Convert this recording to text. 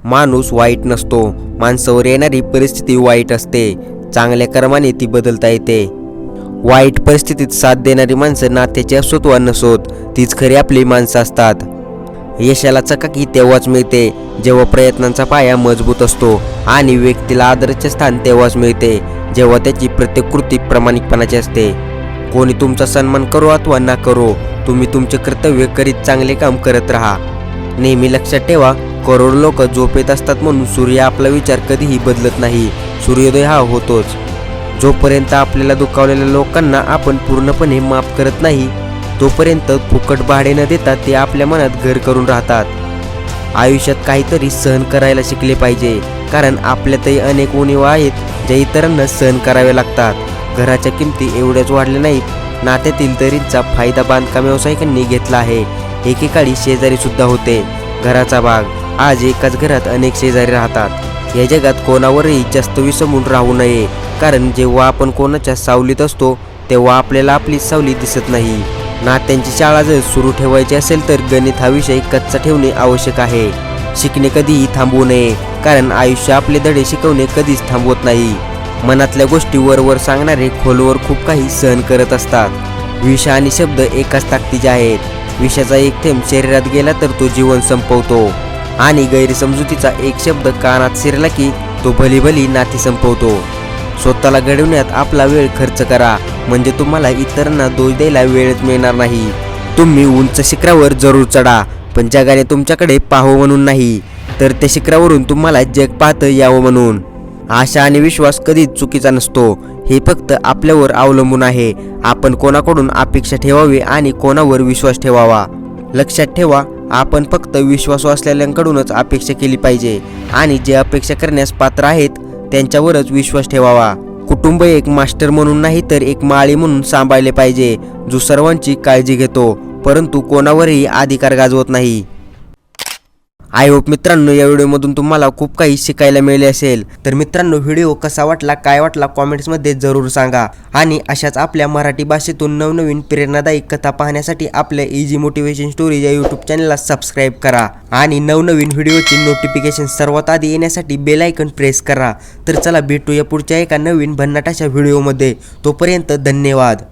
माणूस वाईट नसतो, माणसावर येणारी परिस्थिती वाईट असते. चांगल्या कर्माने ती बदलता येते. वाईट परिस्थितीत साथ देणारी माणसं नात्याची असोत वा नसोत, तीच खरी आपली माणसं असतात. यशाला चकाकी तेव्हाच मिळते जेव्हा प्रयत्नांचा पाया मजबूत असतो आणि व्यक्तीला आदराचे स्थान तेव्हाच मिळते जेव्हा त्याची प्रत्येक कृती प्रामाणिकपणाची असते. कोणी तुमचा सन्मान करो अथवा ना करो, तुम्ही तुमचे कर्तव्य करीत चांगले काम करत राहा. नेहमी लक्षात ठेवा, करोडो लोक झोपेत असतात म्हणून सूर्य आपला विचार कधीही बदलत नाही. सूर्योदय हा होतोच. जोपर्यंत आपल्याला दुखावलेल्या लोकांना आपण पूर्णपणे माफ करत नाही, तोपर्यंत फुकट भाडे न देता ते आपल्या मनात घर करून राहतात. आयुष्यात काहीतरी सहन करायला शिकले पाहिजे, कारण आपल्यातही अनेक उणिवा आहेत ज्या इतरांना सहन करावे लागतात. घराच्या किमती एवढ्याच वाढल्या नाहीत, नात्यातील दरींचा फायदा बांधकाम व्यावसायिकांनी घेतला आहे. एकेकाळी शेजारी सुद्धा होते. घराचा भाग. आज एकाच घरात अनेक शेजारी राहतात. या जगात कोणावरही जास्त विसंबून राहू नये, कारण जेव्हा आपण कोणाच्या सावलीत असतो तेव्हा आपल्याला आपली सावली दिसत नाही. नात्यांची शाळा जर सुरू ठेवायची असेल तर गणित हा विषय कच्चा ठेवणे आवश्यक आहे. शिकणे कधीही थांबवू नये, कारण आयुष्य आपले धडे शिकवणे कधीच थांबवत नाही. मनातल्या गोष्टी वर सांगणारे खोलवर खूप काही सहन करत असतात. विष आणि शब्द एकाच ताकदीचे आहेत. विषाचा एक थेंब शरीरात गेला तर तो जीवन संपवतो, आणि गैरसमजुतीचा एक शब्द कानात शिरला की तो भली नाती संपवतो. स्वतःला घडवण्यात आपला वेळ खर्च करा, म्हणजे तुम्हाला इतरांना दोष द्यायला वेळच मिळणार नाही. तुम्ही उंच शिखरावर जरूर चढा, पण जगाने तुमच्याकडे पाहावं म्हणून नाही, तर त्या शिखरावरून तुम्हाला जग पाहतं यावं म्हणून. आशा आणि विश्वास कधीच चुकीचा नसतो. हे फक्त आपल्यावर अवलंबून आहे. आपण कोणाकडून अपेक्षा ठेवावी आणि कोणावर विश्वास ठेवावा. लक्षात ठेवा, आपण फक्त विश्वासू असलेल्यांकडूनच अपेक्षा केली पाहिजे, आणि जे अपेक्षा करण्यास पात्र आहेत त्यांच्यावरच विश्वास ठेवावा. कुटुंब एक मास्टर म्हणून नाही तर एक माळी म्हणून सांभाळले पाहिजे, जो सर्वांची काळजी घेतो परंतु कोणावरही अधिकार गाजवत नाही. आय होप मित्रांनो, या व्हिडिओमधून तुम्हाला खूप काही शिकायला मिळाले असेल. तर मित्रांनो, व्हिडिओ कसा वाटला, काय वाटला, कॉमेंट्समध्ये जरूर सांगा. आणि अशाच आपल्या मराठी भाषेतून नवनवीन प्रेरणादायी कथा पाहण्यासाठी आपल्या इझी मोटिवेशन स्टोरीज या यूट्यूब चॅनलला सबस्क्राईब करा, आणि नवनवीन व्हिडिओची नोटिफिकेशन सर्वात आधी येण्यासाठी बेल आयकॉन प्रेस करा. तर चला भेटूया पुढच्या एका नवीन भन्नाट अशा व्हिडिओमध्ये. तोपर्यंत धन्यवाद.